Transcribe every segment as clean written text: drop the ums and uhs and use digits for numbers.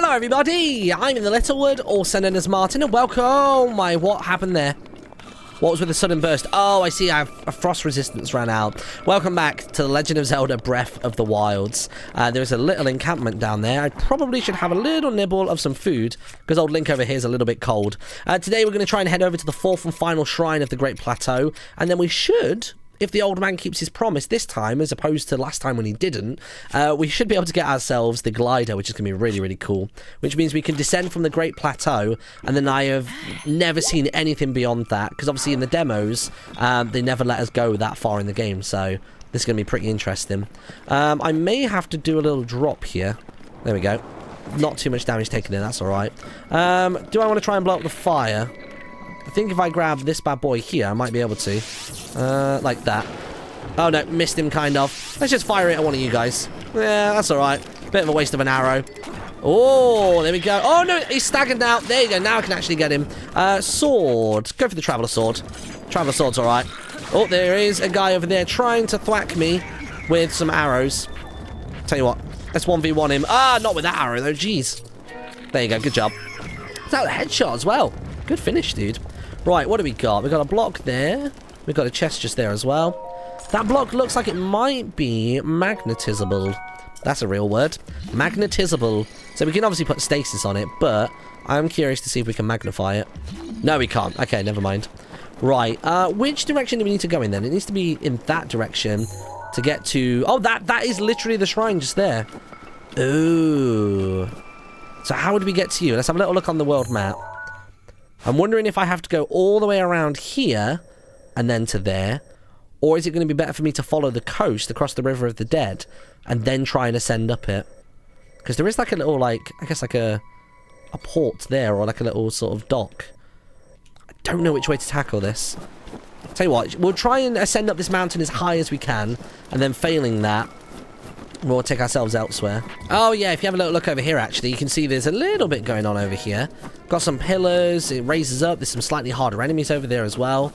Hello everybody, I'm InTheLittleWood, also known as Martin, and welcome. Oh my, what happened there? What was with the sudden burst? Oh, I see, a frost resistance ran out. Welcome back to The Legend of Zelda Breath of the Wilds. There's a little encampment down there. I probably should have a little nibble of some food, because old Link over here is a little bit cold. Today we're going to try and head over to the fourth and final shrine of the Great Plateau, and then we should, if the old man keeps his promise this time, as opposed to last time when he didn't, we should be able to get ourselves the glider, which is going to be really, really cool. Which means we can descend from the Great Plateau, and then I have never seen anything beyond that, because obviously in the demos, they never let us go that far in the game, so this is going to be pretty interesting. I may have to do a little drop here. There we go. Not too much damage taken in, that's alright. Do I want to try and blow up the fire? I think if I grab this bad boy here, I might be able to. Like that. Oh no, missed him kind of. Let's just fire it at one of you guys. Yeah, that's alright. Bit of a waste of an arrow. Oh, there we go. Oh no, he's staggered now. There you go, now I can actually get him. Sword. Go for the Traveller Sword. Traveller Sword's alright. Oh, there is a guy over there trying to thwack me with some arrows. Tell you what, let's 1v1 him. Ah, not with that arrow though, jeez. There you go, good job. Is that a headshot as well? Good finish, dude. Right, what do we got? We've got a block there. We've got a chest just there as well. That block looks like it might be magnetizable. That's a real word. Magnetizable. So we can obviously put stasis on it, but I'm curious to see if we can magnify it. No, we can't. Okay, never mind. Right, which direction do we need to go in then? It needs to be in that direction to get to... Oh, that is literally the shrine just there. Ooh. So how would we get to you? Let's have a little look on the world map. I'm wondering if I have to go all the way around here and then to there, or is it going to be better for me to follow the coast across the River of the Dead and then try and ascend up it? Because there is like a little, like, I guess like a port there, or like a little sort of dock. I don't know which way to tackle this. Tell you what, we'll try and ascend up this mountain as high as we can, and then failing that, we'll take ourselves elsewhere. Oh yeah, if you have a little look over here actually, you can see there's a little bit going on over here. Got some pillars, it raises up, there's some slightly harder enemies over there as well.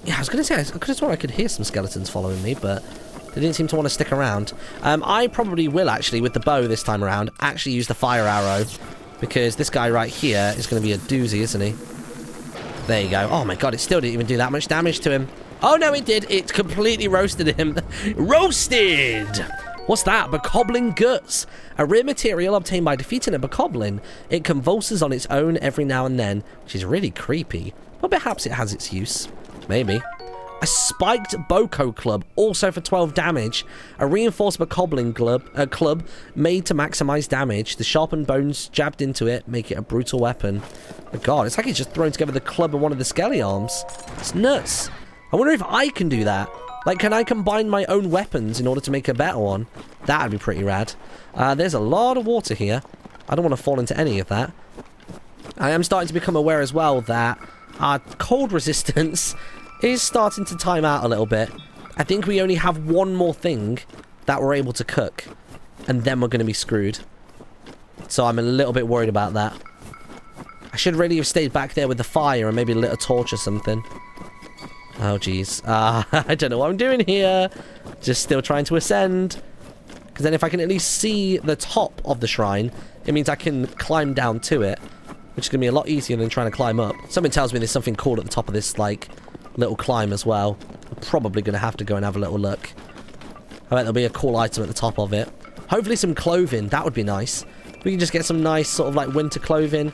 Yeah, I was going to say, I could have sworn I could hear some skeletons following me, but they didn't seem to want to stick around. I probably will actually, with the bow this time around, actually use the fire arrow, because this guy right here is going to be a doozy, isn't he? There you go. Oh my god, it still didn't even do that much damage to him. Oh no, it did. It completely roasted him. Roasted! What's that? Bokoblin Guts. A rare material obtained by defeating a bokoblin. It convulses on its own every now and then, which is really creepy. But perhaps it has its use. Maybe. A spiked Boko club, also for 12 damage. A reinforced bokoblin club made to maximize damage. The sharpened bones jabbed into it make it a brutal weapon. Oh god, it's like he's just thrown together the club and one of the skelly arms. It's nuts. I wonder if I can do that. Like, can I combine my own weapons in order to make a better one? That would be pretty rad. There's a lot of water here. I don't want to fall into any of that. I am starting to become aware as well that our cold resistance is starting to time out a little bit. I think we only have one more thing that we're able to cook, and then we're going to be screwed. So I'm a little bit worried about that. I should really have stayed back there with the fire and maybe lit a torch or something. Oh, jeez. I don't know what I'm doing here. Just still trying to ascend. Because then if I can at least see the top of the shrine, it means I can climb down to it, which is going to be a lot easier than trying to climb up. Something tells me there's something cool at the top of this, like, little climb as well. I'm probably going to have to go and have a little look. I bet there'll be a cool item at the top of it. Hopefully some clothing. That would be nice. We can just get some nice sort of, like, winter clothing.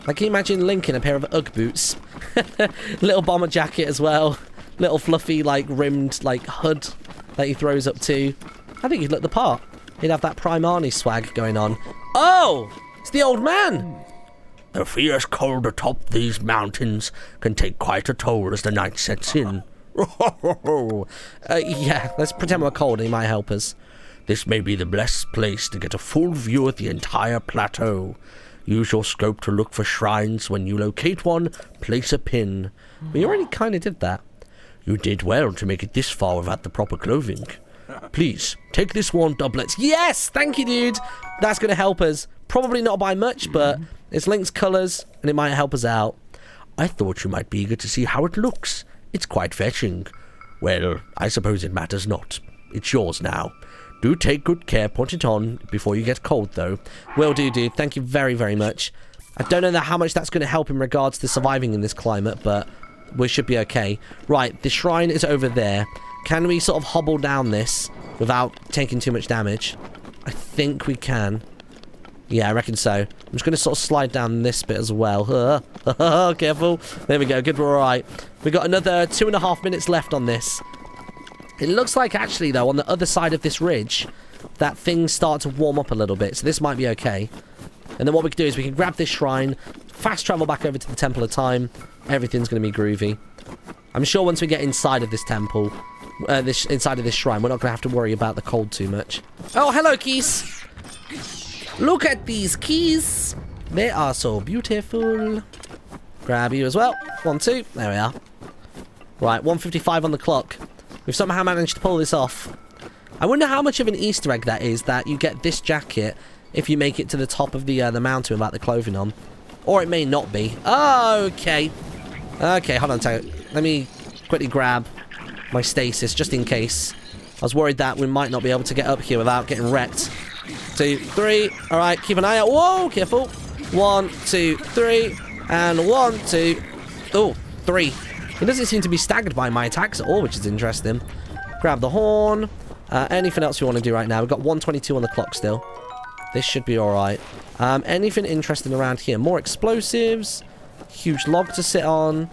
Like, can you imagine Link in a pair of Ugg boots? Little bomber jacket as well. Little fluffy, like, rimmed, like, hood that he throws up to. I think he'd look the part. He'd have that Prime Arnie swag going on. Oh! It's the old man! The fierce cold atop these mountains can take quite a toll as the night sets in. Yeah, let's pretend we're cold and he might help us. This may be the blessed place to get a full view of the entire plateau. Use your scope to look for shrines. When you locate one, place a pin. We already kind of did that. You did well to make it this far without the proper clothing. Please, take this worn doublets. Yes! Thank you, dude! That's going to help us. Probably not by much, but it's Link's colours, and it might help us out. I thought you might be eager to see how it looks. It's quite fetching. Well, I suppose it matters not. It's yours now. Do take good care. Put it on before you get cold, though. Will do, dude. Thank you very, very much. I don't know how much that's going to help in regards to surviving in this climate, but we should be okay. Right, the shrine is over there. Can we sort of hobble down this without taking too much damage? I think we can. Yeah, I reckon so. I'm just going to sort of slide down this bit as well. Careful. There we go. Good, we're alright. We've got another 2.5 minutes left on this. It looks like, actually, though, on the other side of this ridge, that things start to warm up a little bit. So this might be okay. And then what we can do is we can grab this shrine, fast travel back over to the Temple of Time. Everything's going to be groovy. I'm sure once we get inside of this temple, inside of this shrine, we're not going to have to worry about the cold too much. Oh, hello, keys. Look at these keys. They are so beautiful. Grab you as well. 1, 2. There we are. Right, 1:55 on the clock. We've somehow managed to pull this off. I wonder how much of an Easter egg that is, that you get this jacket if you make it to the top of the mountain without the clothing on. Or it may not be. Oh, okay. Okay, hold on a second. Let me quickly grab my stasis, just in case. I was worried that we might not be able to get up here without getting wrecked. 2, 3. Alright, keep an eye out. Whoa, careful. 1, 2, 3. And 1, 2. Oh, 3. He doesn't seem to be staggered by my attacks at all, which is interesting. Grab the horn. Anything else we want to do right now? We've got 1:22 on the clock still. This should be alright. Anything interesting around here? More explosives. Huge log to sit on.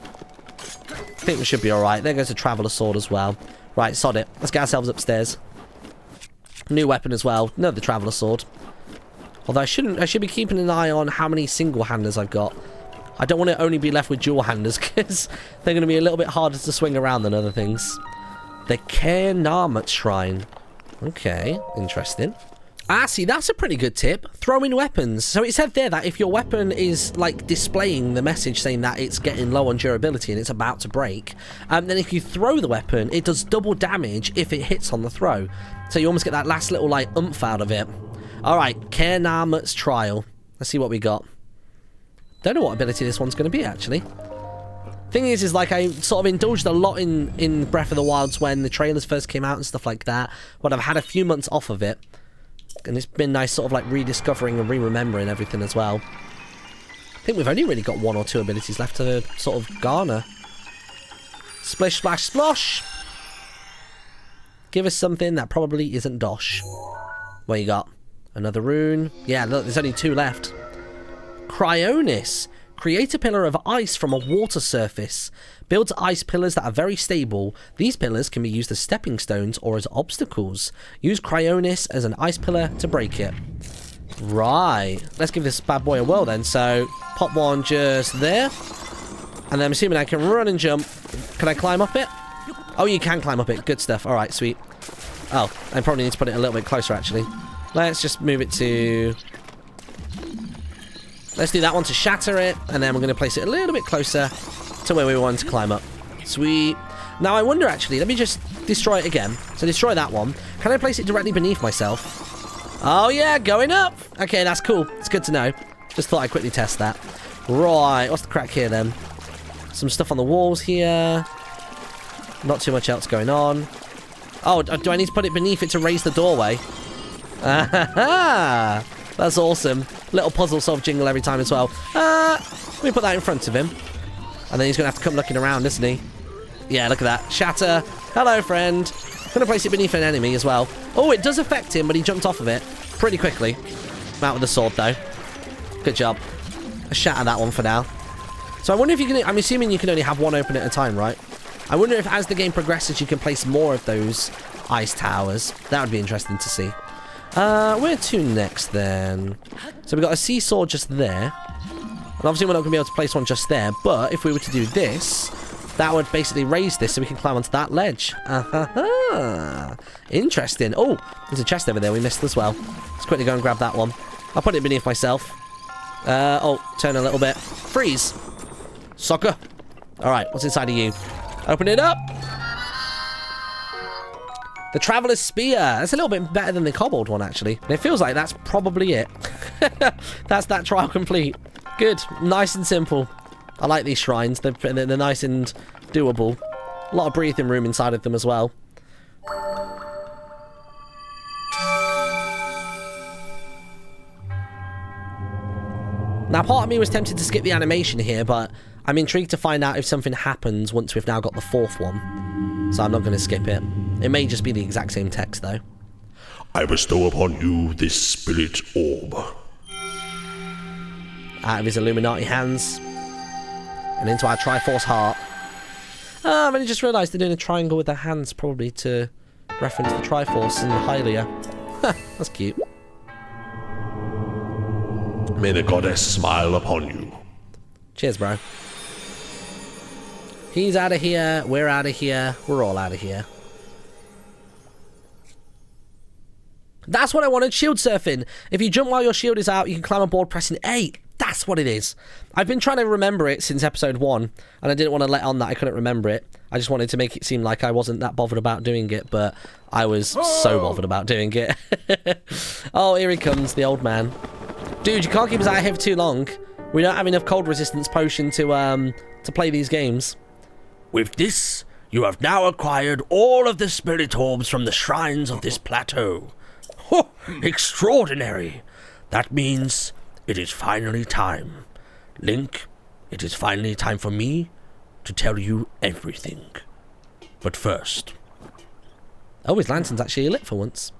I think we should be alright. There goes a Traveller Sword as well. Right, sod it. Let's get ourselves upstairs. New weapon as well. No, the Traveller Sword. Although I should be keeping an eye on how many single-handers I've got. I don't want to only be left with dual-handers, because they're going to be a little bit harder to swing around than other things. The Cairnarmut Shrine. Okay, interesting. Ah, see, that's a pretty good tip. Throw in weapons. So it said there that if your weapon is, like, displaying the message saying that it's getting low on durability and it's about to break, then if you throw the weapon, it does double damage if it hits on the throw. So you almost get that last little, like, oomph out of it. Alright, Cairnarmut's Trial. Let's see what we got. Don't know what ability this one's going to be, actually. Thing is like, I sort of indulged a lot in Breath of the Wilds when the trailers first came out and stuff like that, but I've had a few months off of it. And it's been nice sort of like rediscovering and re-remembering everything as well. I think we've only really got 1 or 2 abilities left to sort of garner. Splish, splash, splosh! Give us something that probably isn't dosh. What you got? Another rune? Yeah, look, there's only 2 left. Cryonis. Create a pillar of ice from a water surface. Build ice pillars that are very stable. These pillars can be used as stepping stones or as obstacles. Use Cryonis as an ice pillar to break it. Right. Let's give this bad boy a whirl then. So, pop one just there. And then I'm assuming I can run and jump. Can I climb up it? Oh, you can climb up it. Good stuff. Alright, sweet. Oh, I probably need to put it a little bit closer, actually. Let's just move it to... Let's do that one to shatter it, and then we're going to place it a little bit closer to where we want to climb up. Sweet. Now, I wonder, actually, let me just destroy it again. So, destroy that one. Can I place it directly beneath myself? Oh, yeah, going up. Okay, that's cool. It's good to know. Just thought I'd quickly test that. Right, what's the crack here, then? Some stuff on the walls here. Not too much else going on. Oh, do I need to put it beneath it to raise the doorway? Ah, that's awesome. Little puzzle solve jingle every time as well. Let me put that in front of him. And then he's going to have to come looking around, isn't he? Yeah, look at that. Shatter. Hello, friend. I'm going to place it beneath an enemy as well. Oh, it does affect him, but he jumped off of it pretty quickly. I'm out with the sword, though. Good job. Let's shatter that one for now. So I wonder if you can... I'm assuming you can only have one open at a time, right? I wonder if as the game progresses, you can place more of those ice towers. That would be interesting to see. Where to next, then? So we've got a seesaw just there. And obviously we're not going to be able to place one just there, but if we were to do this, that would basically raise this so we can climb onto that ledge. Interesting. Oh, there's a chest over there we missed as well. Let's quickly go and grab that one. I'll put it beneath myself. Oh, turn a little bit. Freeze. Soccer. Alright, what's inside of you? Open it up. The Traveller's Spear. That's a little bit better than the Cobbled one, actually. And it feels like that's probably it. That's that trial complete. Good. Nice and simple. I like these shrines. They're nice and doable. A lot of breathing room inside of them as well. Now, part of me was tempted to skip the animation here, but I'm intrigued to find out if something happens once we've now got the 4th one. So I'm not going to skip it. It may just be the exact same text, though. I bestow upon you this spirit orb. Out of his Illuminati hands. And into our Triforce heart. Oh, I've only just realised they're doing a triangle with their hands, probably to reference the Triforce and Hylia. That's cute. May the goddess smile upon you. Cheers, bro. He's out of here. We're out of here. We're all out of here. That's what I wanted, shield surfing. If you jump while your shield is out, you can climb aboard pressing A. That's what it is. I've been trying to remember it since episode 1, and I didn't want to let on that I couldn't remember it. I just wanted to make it seem like I wasn't that bothered about doing it, but I was so bothered about doing it. Oh, here he comes, the old man. Dude, you can't keep us out here for too long. We don't have enough cold resistance potion to play these games. With this, you have now acquired all of the spirit orbs from the shrines of this plateau. Oh, extraordinary! That means it is finally time. Link, it is finally time for me to tell you everything. But first... Oh, his lantern's actually lit for once.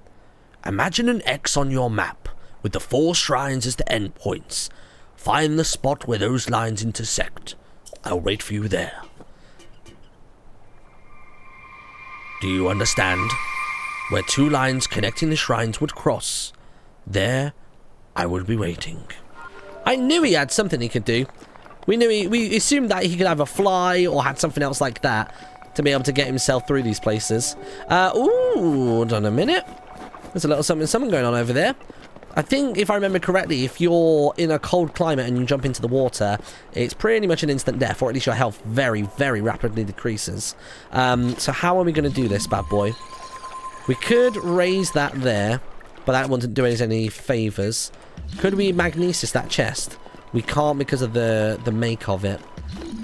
Imagine an X on your map, with the 4 shrines as the endpoints. Find the spot where those lines intersect. I'll wait for you there. Do you understand? Where 2 lines connecting the shrines would cross. There, I will be waiting. I knew he had something he could do. We assumed that he could either fly or had something else like that to be able to get himself through these places. Ooh, hold on a minute. There's a little something going on over there. I think, if I remember correctly, if you're in a cold climate and you jump into the water, it's pretty much an instant death, or at least your health very, very rapidly decreases. So how are we going to do this, bad boy? We could raise that there, but that wouldn't do us any favours. Could we magnesis that chest? We can't because of the make of it.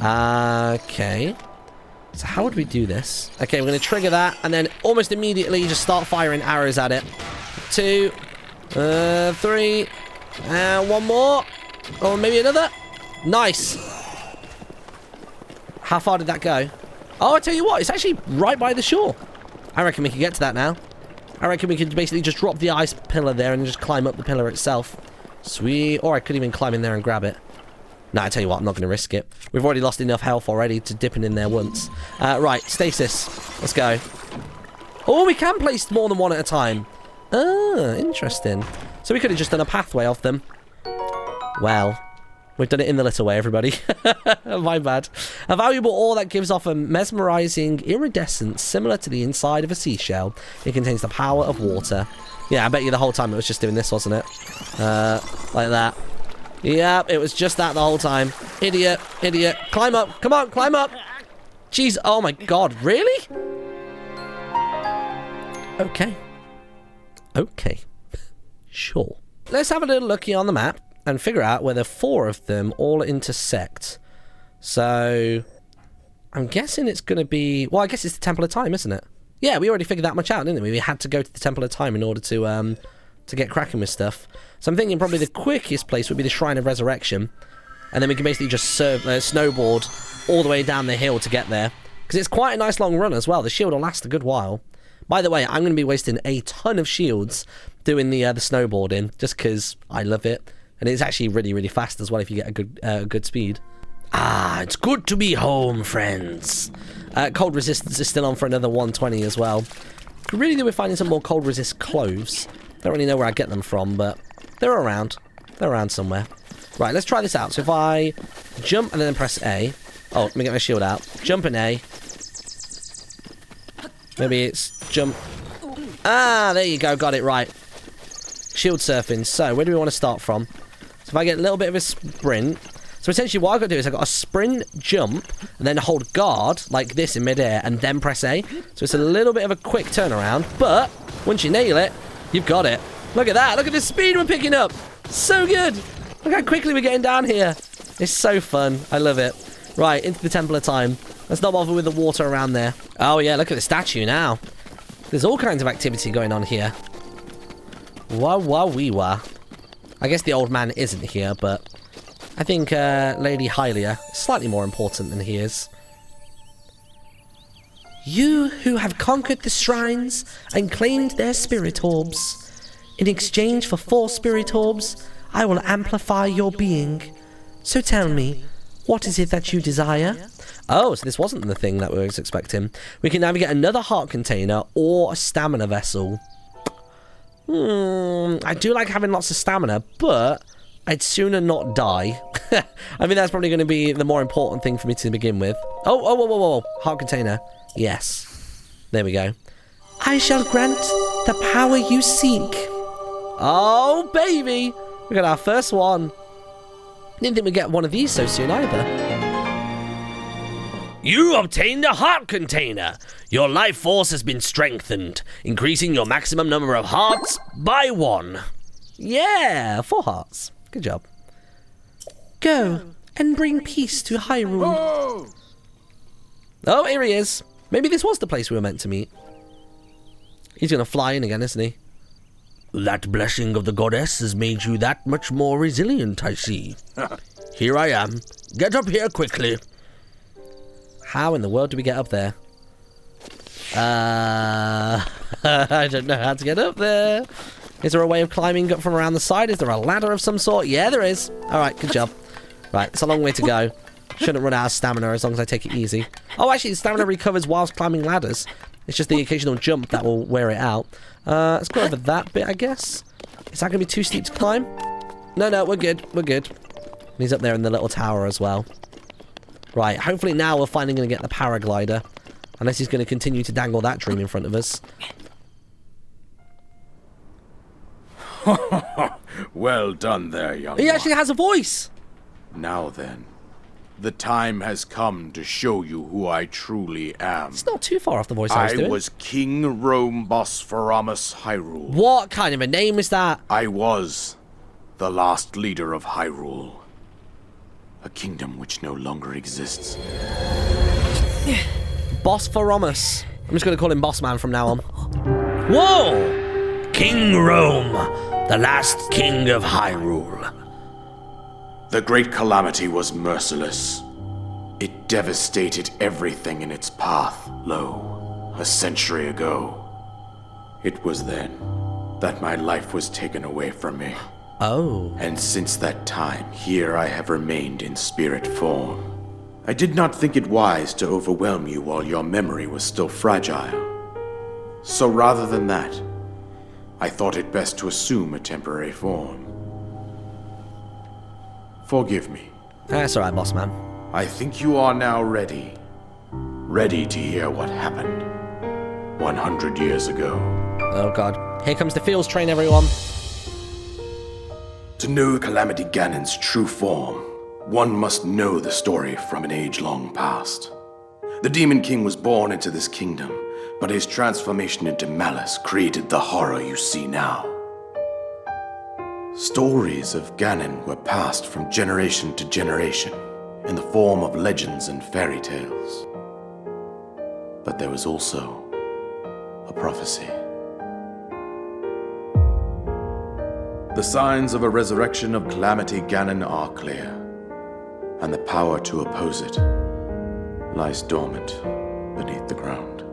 Okay. So how would we do this? Okay, we're going to trigger that, and then almost immediately just start firing arrows at it. 2, 3, one more. Or maybe another. Nice. How far did that go? Oh, I tell you what, it's actually right by the shore. I reckon we can get to that now. I reckon we could basically just drop the ice pillar there and just climb up the pillar itself. Sweet. Or I could even climb in there and grab it. No, I tell you what, I'm not going to risk it. We've already lost enough health already to dipping in there once. Right, stasis. Let's go. Oh, we can place more than one at a time. Ah, interesting. So we could have just done a pathway of them. Well, we've done it in the little way, everybody. My bad. A valuable ore that gives off a mesmerizing iridescence similar to the inside of a seashell. It contains the power of water. Yeah, I bet you the whole time it was just doing this, wasn't it? Like that. Yep, it was just that the whole time. Idiot, idiot. Climb up. Come on, climb up. Jeez, oh my god, really? Okay. Okay. Sure. Let's have a little looky on the map and figure out where the 4 of them all intersect. So, I'm guessing it's going to be... Well, I guess it's the Temple of Time, isn't it? Yeah, we already figured that much out, didn't we? We had to go to the Temple of Time in order to get cracking with stuff. So I'm thinking probably the quickest place would be the Shrine of Resurrection. And then we can basically just snowboard all the way down the hill to get there. Because it's quite a nice long run as well. The shield will last a good while. By the way, I'm going to be wasting a ton of shields doing the snowboarding, just because I love it. And it's actually really, really fast as well if you get a good speed. Ah, it's good to be home, friends. Cold resistance is still on for another 120 as well. Could really do with finding some more cold resist cloves. Don't really know where I get them from, but they're around. They're around somewhere. Right, let's try this out. So if I jump and then press A. Oh, let me get my shield out. Jump and A. Maybe it's jump. Ah, there you go. Got it right. Shield surfing. So where do we want to start from? So if I get a little bit of a sprint. So essentially what I've got to do is I've got to sprint, jump, and then hold guard like this in midair, and then press A. So it's a little bit of a quick turnaround, but once you nail it, you've got it. Look at that. Look at the speed we're picking up. So good. Look how quickly we're getting down here. It's so fun. I love it. Right, into the Temple of Time. Let's not bother with the water around there. Oh yeah, look at the statue now. There's all kinds of activity going on here. Wah wah wee wah. I guess the old man isn't here, but I think Lady Hylia is slightly more important than he is. You who have conquered the shrines and claimed their spirit orbs. In exchange for 4 spirit orbs, I will amplify your being. So tell me, what is it that you desire? Oh, so this wasn't the thing that we were expecting. We can either get another heart container or a stamina vessel. I do like having lots of stamina, but I'd sooner not die. I mean, that's probably going to be the more important thing for me to begin with. Oh, heart container. Yes. There we go. I shall grant the power you seek. Oh, baby. We got our first one. Didn't think we'd get one of these so soon either. You obtained a heart container. Your life force has been strengthened, increasing your maximum number of hearts by 1. Yeah, 4 hearts. Good job. Go and bring peace to Hyrule. Oh, here he is. Maybe this was the place we were meant to meet. He's going to fly in again, isn't he? That blessing of the goddess has made you that much more resilient, I see. Here I am. Get up here quickly. How in the world do we get up there? I don't know how to get up there. Is there a way of climbing up from around the side? Is there a ladder of some sort? Yeah, there is. Alright, good job. Right, it's a long way to go. Shouldn't run out of stamina as long as I take it easy. Oh, actually, stamina recovers whilst climbing ladders. It's just the occasional jump that will wear it out. Let's go over that bit, I guess. Is that going to be too steep to climb? No, we're good. We're good. And he's up there in the little tower as well. Right, hopefully now we're finally going to get the paraglider. Unless he's going to continue to dangle that dream in front of us. Well done there, young He one. actually has a voice! Now then, the time has come to show you who I truly am. It's not too far off the voice I was doing. I was King Rome Bosphoramos Hyrule. What kind of a name is that? I was the last leader of Hyrule. A kingdom which no longer exists. Bosphoramos. I'm just going to call him Boss Man from now on. Whoa! King Rome, the last king of Hyrule. The great calamity was merciless. It devastated everything in its path, lo, a century ago. It was then that my life was taken away from me. Oh. And since that time, here I have remained in spirit form. I did not think it wise to overwhelm you while your memory was still fragile. So rather than that, I thought it best to assume a temporary form. Forgive me. That's alright, Boss Man. I think you are now ready. Ready to hear what happened 100 years ago. Oh god. Here comes the Fields train, everyone. To know Calamity Ganon's true form, one must know the story from an age long past. The Demon King was born into this kingdom, but his transformation into malice created the horror you see now. Stories of Ganon were passed from generation to generation in the form of legends and fairy tales. But there was also a prophecy. The signs of a resurrection of Calamity Ganon are clear, and the power to oppose it lies dormant beneath the ground.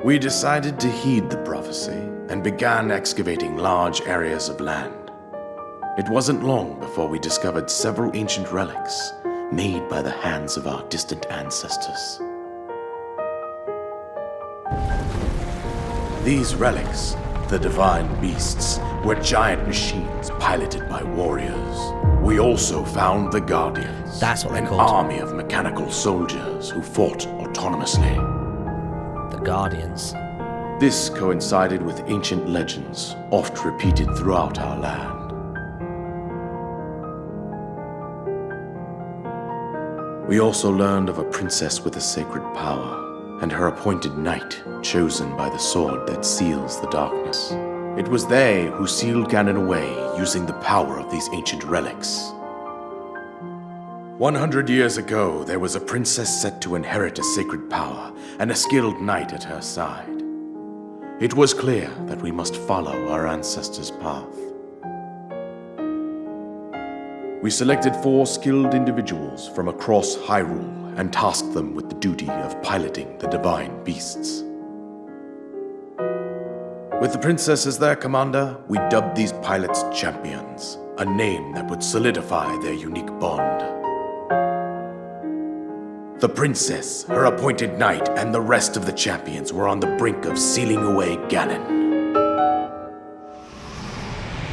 We decided to heed the prophecy and began excavating large areas of land. It wasn't long before we discovered several ancient relics made by the hands of our distant ancestors. These relics, the divine beasts, were giant machines piloted by warriors. We also found the Guardians, That's what they're an called. army of mechanical soldiers who fought autonomously. The Guardians. This coincided with ancient legends, oft repeated throughout our land. We also learned of a princess with a sacred power, and her appointed knight, chosen by the sword that seals the darkness. It was they who sealed Ganon away using the power of these ancient relics. 100 years ago, there was a princess set to inherit a sacred power and a skilled knight at her side. It was clear that we must follow our ancestors' path. We selected 4 skilled individuals from across Hyrule and tasked them with the duty of piloting the divine beasts. With the princess as their commander, we dubbed these pilots champions, a name that would solidify their unique bond. The princess, her appointed knight, and the rest of the champions were on the brink of sealing away Ganon.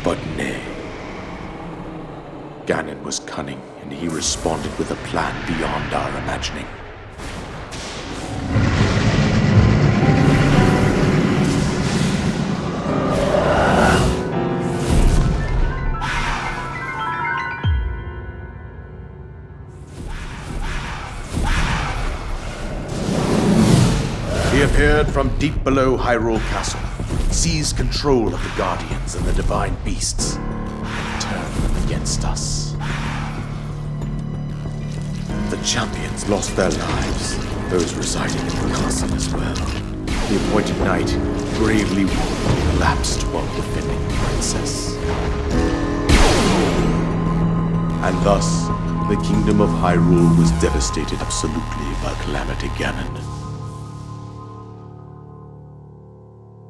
But nay. Ganon was cunning, and he responded with a plan beyond our imagining. He appeared from deep below Hyrule Castle, seized control of the Guardians and the Divine Beasts, and turned them against us. The champions lost their lives, those residing in the castle as well. The appointed knight, gravely wounded, collapsed while defending the princess. And thus, the kingdom of Hyrule was devastated absolutely by Calamity Ganon.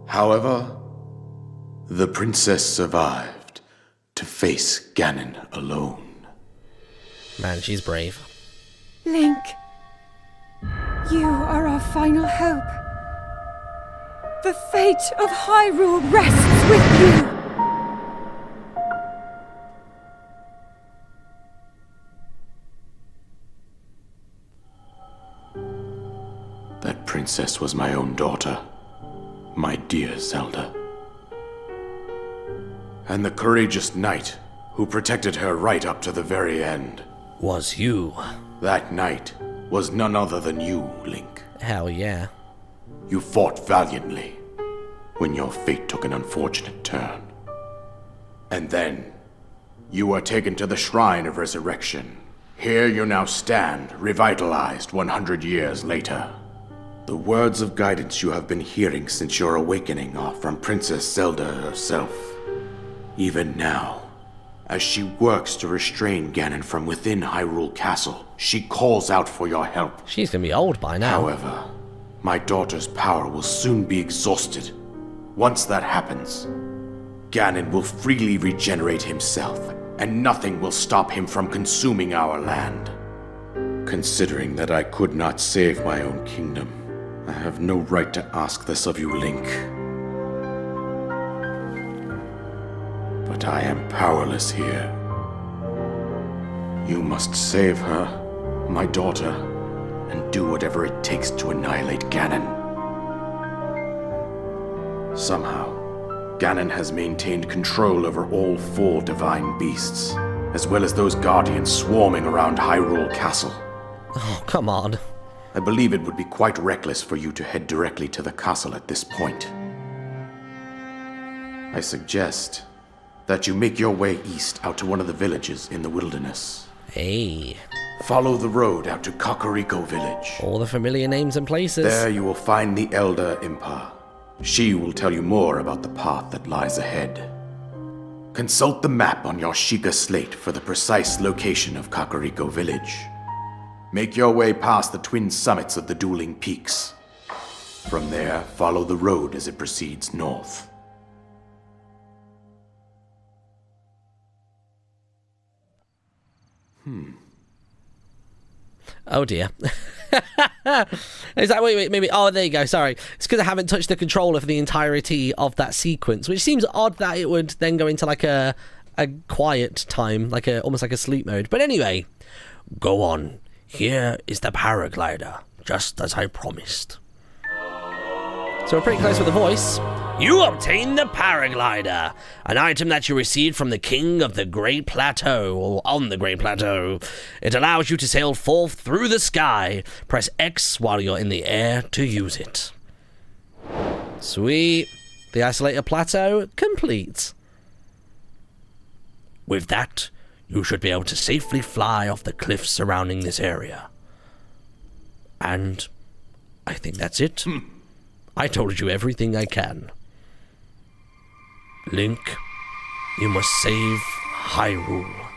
However, the princess survived to face Ganon alone. Man, she's brave. Link, you are our final hope. The fate of Hyrule rests with you. That princess was my own daughter. My dear Zelda. And the courageous knight who protected her right up to the very end. Was you. That knight was none other than you, Link. Hell yeah. You fought valiantly when your fate took an unfortunate turn. And then, you were taken to the Shrine of Resurrection. Here you now stand, revitalized 100 years later. The words of guidance you have been hearing since your awakening are from Princess Zelda herself. Even now, as she works to restrain Ganon from within Hyrule Castle, she calls out for your help. She's gonna be old by now. However, my daughter's power will soon be exhausted. Once that happens, Ganon will freely regenerate himself, and nothing will stop him from consuming our land. Considering that I could not save my own kingdom, I have no right to ask this of you, Link. But I am powerless here. You must save her, my daughter, and do whatever it takes to annihilate Ganon. Somehow, Ganon has maintained control over all 4 divine beasts, as well as those guardians swarming around Hyrule Castle. Oh, come on. I believe it would be quite reckless for you to head directly to the castle at this point. I suggest that you make your way east out to one of the villages in the wilderness. Hey. Follow the road out to Kakariko Village. All the familiar names and places. There you will find the Elder Impa. She will tell you more about the path that lies ahead. Consult the map on your Sheikah slate for the precise location of Kakariko Village. Make your way past the twin summits of the dueling peaks. From there, follow the road as it proceeds north. Oh dear. Is that wait, maybe? Oh, there you go. Sorry, it's because I haven't touched the controller for the entirety of that sequence, which seems odd that it would then go into like a quiet time, like almost like a sleep mode. But anyway, Go on. Here is the Paraglider, just as I promised. so we're pretty close with the voice. You obtained the Paraglider, an item that you received from the King of the Great Plateau, or on the Great Plateau. It allows you to sail forth through the sky. Press X while you're in the air to use it. Sweet. The isolated plateau complete. With that, you should be able to safely fly off the cliffs surrounding this area. And I think that's it. I told you everything I can. Link, you must save Hyrule.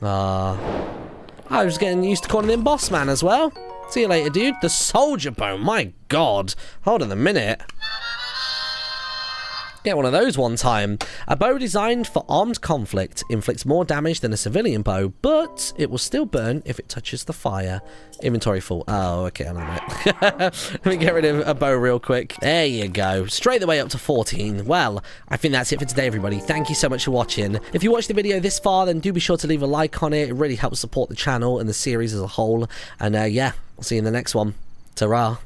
I was getting used to calling him Boss Man as well. See you later, dude. The soldier bow, my god. Hold on a minute. Get one of those one time. A bow designed for armed conflict inflicts more damage than a civilian bow, but it will still burn if it touches the fire. Inventory full. Oh, okay, I know it. Let me get rid of a bow real quick. There you go. Straight the way up to 14. Well, I think that's it for today, everybody. Thank you so much for watching. If you watched the video this far, then do be sure to leave a like on it. It really helps support the channel and the series as a whole. And yeah, I'll see you in the next one. Ta-ra.